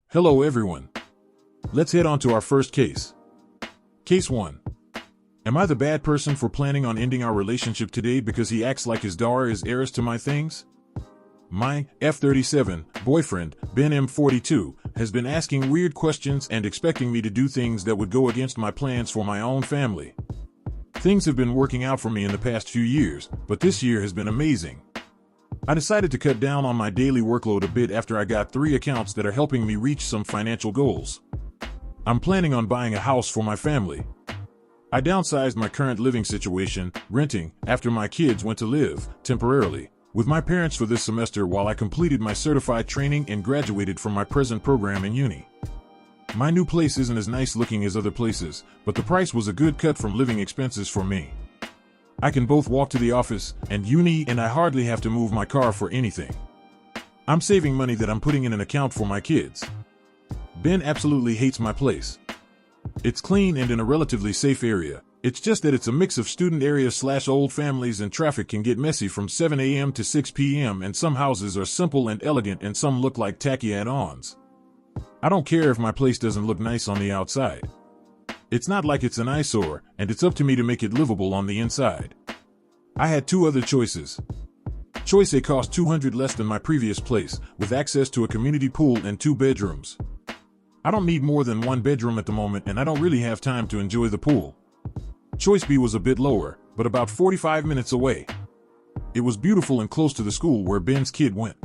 Hello everyone. Let's head on to our first case. Case 1. Am I the bad person for planning on ending our relationship today because he acts like his daugher is heiress to my things? My F37 boyfriend, Ben M42, has been asking weird questions and expecting me to do things that would go against my plans for my own family. Things have been working out for me in the past few years, but this year has been amazing. I decided to cut down on my daily workload a bit after I got 3 accounts that are helping me reach some financial goals. I'm planning on buying a house for my family. I downsized my current living situation, renting, after my kids went to live, temporarily, with my parents for this semester while I completed my certified training and graduated from my present program in uni. My new place isn't as nice looking as other places, but the price was a good cut from living expenses for me. I can both walk to the office and uni, and I hardly have to move my car for anything. I'm saving money that I'm putting in an account for my kids. Ben absolutely hates my place. It's clean and in a relatively safe area. It's just that it's a mix of student areas / old families, and traffic can get messy from 7 a.m. to 6 p.m. and some houses are simple and elegant and some look like tacky add-ons. I don't care if my place doesn't look nice on the outside. It's not like it's an eyesore, and it's up to me to make it livable on the inside. I had 2 other choices. Choice A cost $200 less than my previous place, with access to a community pool and 2 bedrooms. I don't need more than 1 bedroom at the moment, and I don't really have time to enjoy the pool. Choice B was a bit lower, but about 45 minutes away. It was beautiful and close to the school where Ben's kid went.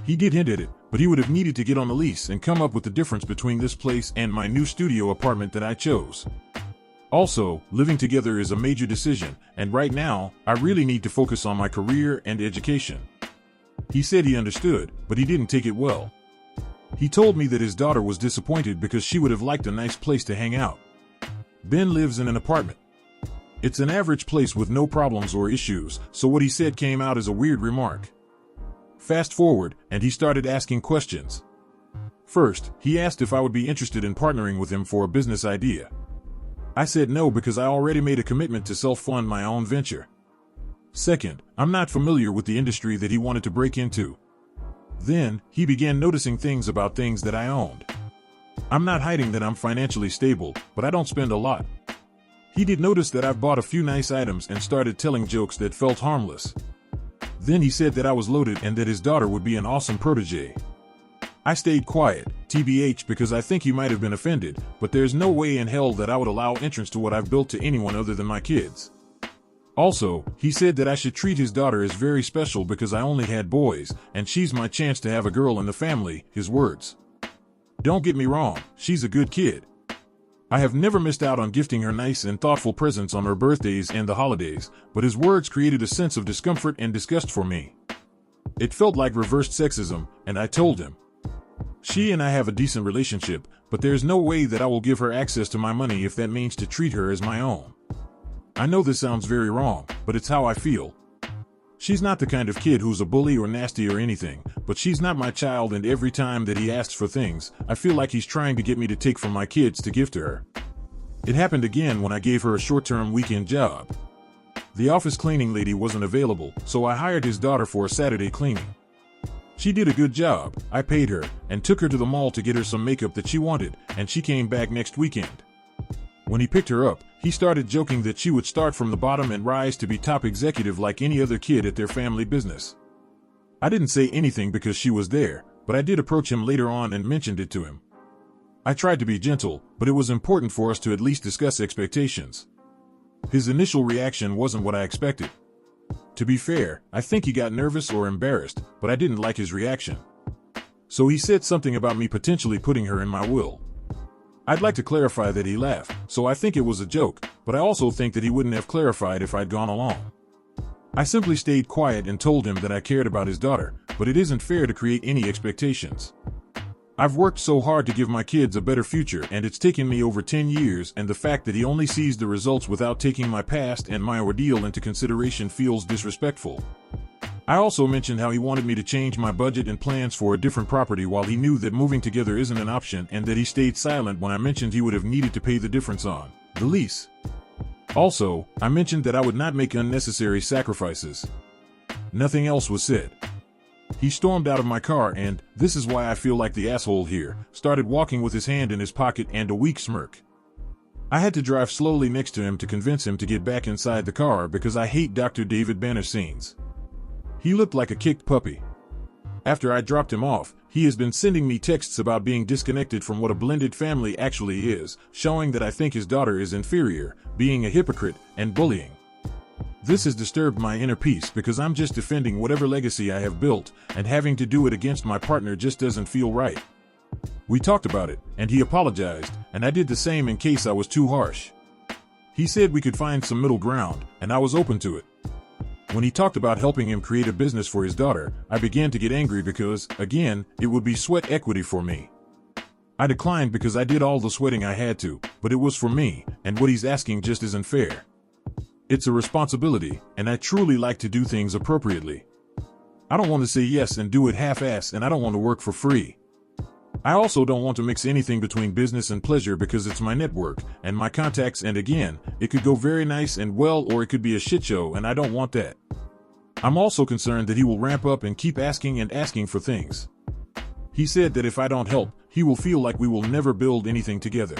He did hint at it, but he would have needed to get on the lease and come up with the difference between this place and my new studio apartment that I chose. Also, living together is a major decision, and right now, I really need to focus on my career and education. He said he understood, but he didn't take it well. He told me that his daughter was disappointed because she would have liked a nice place to hang out. Ben lives in an apartment. It's an average place with no problems or issues, so what he said came out as a weird remark. Fast forward, and he started asking questions. First, he asked if I would be interested in partnering with him for a business idea. I said no because I already made a commitment to self-fund my own venture. Second, I'm not familiar with the industry that he wanted to break into. Then, he began noticing things about things that I owned. I'm not hiding that I'm financially stable, but I don't spend a lot. He did notice that I've bought a few nice items and started telling jokes that felt harmless. Then he said that I was loaded and that his daughter would be an awesome protege. I stayed quiet, TBH, because I think he might have been offended, but there's no way in hell that I would allow entrance to what I've built to anyone other than my kids. Also, he said that I should treat his daughter as very special because I only had boys, and she's my chance to have a girl in the family, his words. Don't get me wrong, she's a good kid. I have never missed out on gifting her nice and thoughtful presents on her birthdays and the holidays, but his words created a sense of discomfort and disgust for me. It felt like reversed sexism, and I told him. She and I have a decent relationship, but there's no way that I will give her access to my money if that means to treat her as my own. I know this sounds very wrong, but it's how I feel. She's not the kind of kid who's a bully or nasty or anything, but she's not my child, and every time that he asks for things, I feel like he's trying to get me to take from my kids to give to her. It happened again when I gave her a short-term weekend job. The office cleaning lady wasn't available, so I hired his daughter for a Saturday cleaning. She did a good job, I paid her, and took her to the mall to get her some makeup that she wanted, and she came back next weekend. When he picked her up, he started joking that she would start from the bottom and rise to be top executive like any other kid at their family business. I didn't say anything because she was there, but I did approach him later on and mentioned it to him. I tried to be gentle, but it was important for us to at least discuss expectations. His initial reaction wasn't what I expected. To be fair, I think he got nervous or embarrassed, but I didn't like his reaction. So he said something about me potentially putting her in my will. I'd like to clarify that he laughed, so I think it was a joke, but I also think that he wouldn't have clarified if I'd gone along. I simply stayed quiet and told him that I cared about his daughter, but it isn't fair to create any expectations. I've worked so hard to give my kids a better future, and it's taken me over 10 years, and the fact that he only sees the results without taking my past and my ordeal into consideration feels disrespectful. I also mentioned how he wanted me to change my budget and plans for a different property while he knew that moving together isn't an option, and that he stayed silent when I mentioned he would have needed to pay the difference on the lease. Also, I mentioned that I would not make unnecessary sacrifices. Nothing else was said. He stormed out of my car and, this is why I feel like the asshole here, started walking with his hand in his pocket and a weak smirk. I had to drive slowly next to him to convince him to get back inside the car because I hate Dr. David Banner scenes. He looked like a kicked puppy. After I dropped him off, he has been sending me texts about being disconnected from what a blended family actually is, showing that I think his daughter is inferior, being a hypocrite, and bullying. This has disturbed my inner peace because I'm just defending whatever legacy I have built, and having to do it against my partner just doesn't feel right. We talked about it, and he apologized, and I did the same in case I was too harsh. He said we could find some middle ground, and I was open to it. When he talked about helping him create a business for his daughter, I began to get angry because, again, it would be sweat equity for me. I declined because I did all the sweating I had to, but it was for me, and what he's asking just isn't fair. It's a responsibility, and I truly like to do things appropriately. I don't want to say yes and do it half-ass, and I don't want to work for free. I also don't want to mix anything between business and pleasure because it's my network and my contacts, and again, it could go very nice and well or it could be a shit show, and I don't want that. I'm also concerned that he will ramp up and keep asking and asking for things. He said that if I don't help, he will feel like we will never build anything together.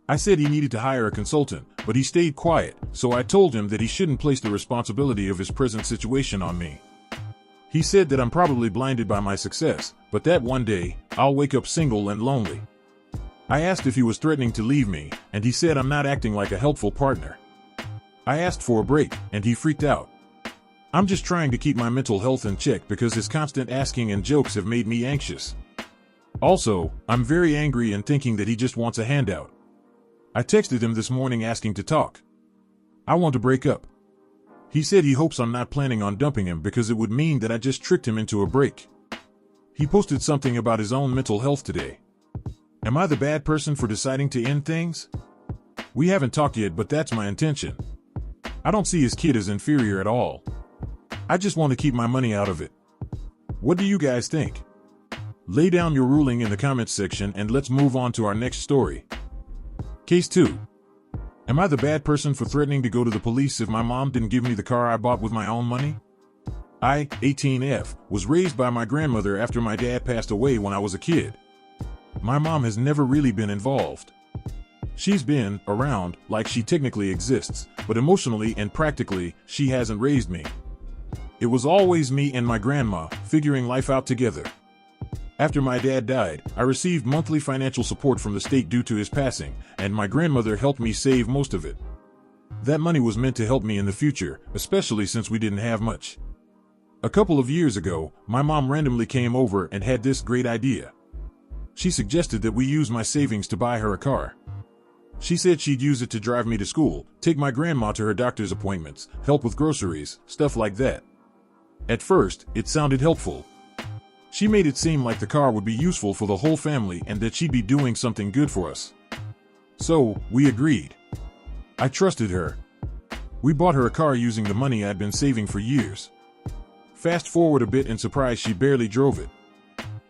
I said he needed to hire a consultant, but he stayed quiet, so I told him that he shouldn't place the responsibility of his present situation on me. He said that I'm probably blinded by my success, but that one day, I'll wake up single and lonely. I asked if he was threatening to leave me, and he said I'm not acting like a helpful partner. I asked for a break, and he freaked out. I'm just trying to keep my mental health in check because his constant asking and jokes have made me anxious. Also, I'm very angry and thinking that he just wants a handout. I texted him this morning asking to talk. I want to break up. He said he hopes I'm not planning on dumping him because it would mean that I just tricked him into a break. He posted something about his own mental health today. Am I the bad person for deciding to end things? We haven't talked yet, but that's my intention. I don't see his kid as inferior at all. I just want to keep my money out of it. What do you guys think? Lay down your ruling in the comments section and let's move on to our next story. Case 2. Am I the bad person for threatening to go to the police if my mom didn't give me the car I bought with my own money? I, 18F, was raised by my grandmother after my dad passed away when I was a kid. My mom has never really been involved. She's been around like she technically exists, but emotionally and practically, she hasn't raised me. It was always me and my grandma figuring life out together. After my dad died, I received monthly financial support from the state due to his passing, and my grandmother helped me save most of it. That money was meant to help me in the future, especially since we didn't have much. A couple of years ago, my mom randomly came over and had this great idea. She suggested that we use my savings to buy her a car. She said she'd use it to drive me to school, take my grandma to her doctor's appointments, help with groceries, stuff like that. At first, it sounded helpful. She made it seem like the car would be useful for the whole family and that she'd be doing something good for us. So, we agreed. I trusted her. We bought her a car using the money I'd been saving for years. Fast forward a bit and surprised she barely drove it.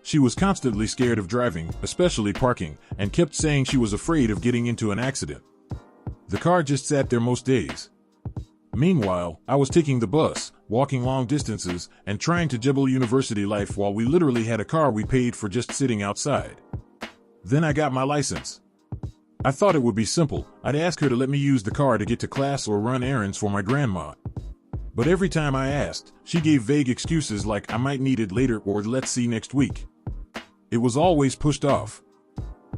She was constantly scared of driving, especially parking, and kept saying she was afraid of getting into an accident. The car just sat there most days. Meanwhile, I was taking the bus, walking long distances, and trying to juggle university life while we literally had a car we paid for just sitting outside. Then I got my license. I thought it would be simple. I'd ask her to let me use the car to get to class or run errands for my grandma. But every time I asked, she gave vague excuses like I might need it later or let's see next week. It was always pushed off.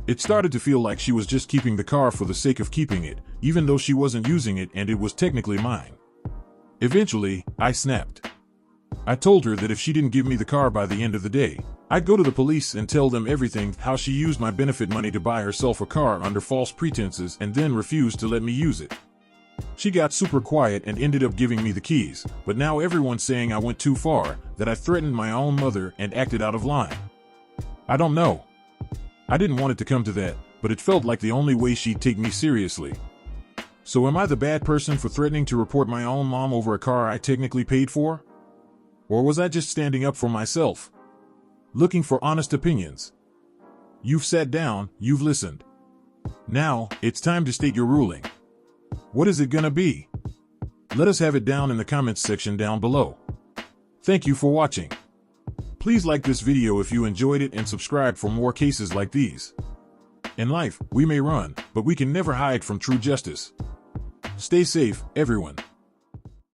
It started to feel like she was just keeping the car for the sake of keeping it, even though she wasn't using it and it was technically mine. Eventually, I snapped. I told her that if she didn't give me the car by the end of the day, I'd go to the police and tell them everything, how she used my benefit money to buy herself a car under false pretenses and then refused to let me use it. She got super quiet and ended up giving me the keys, but now everyone's saying I went too far, that I threatened my own mother and acted out of line. I don't know. I didn't want it to come to that, but it felt like the only way she'd take me seriously. So am I the bad person for threatening to report my own mom over a car I technically paid for? Or was I just standing up for myself? Looking for honest opinions. You've sat down, you've listened. Now, it's time to state your ruling. What is it gonna be? Let us have it down in the comments section down below. Thank you for watching. Please like this video if you enjoyed it and subscribe for more cases like these. In life, we may run, but we can never hide from true justice. Stay safe, everyone.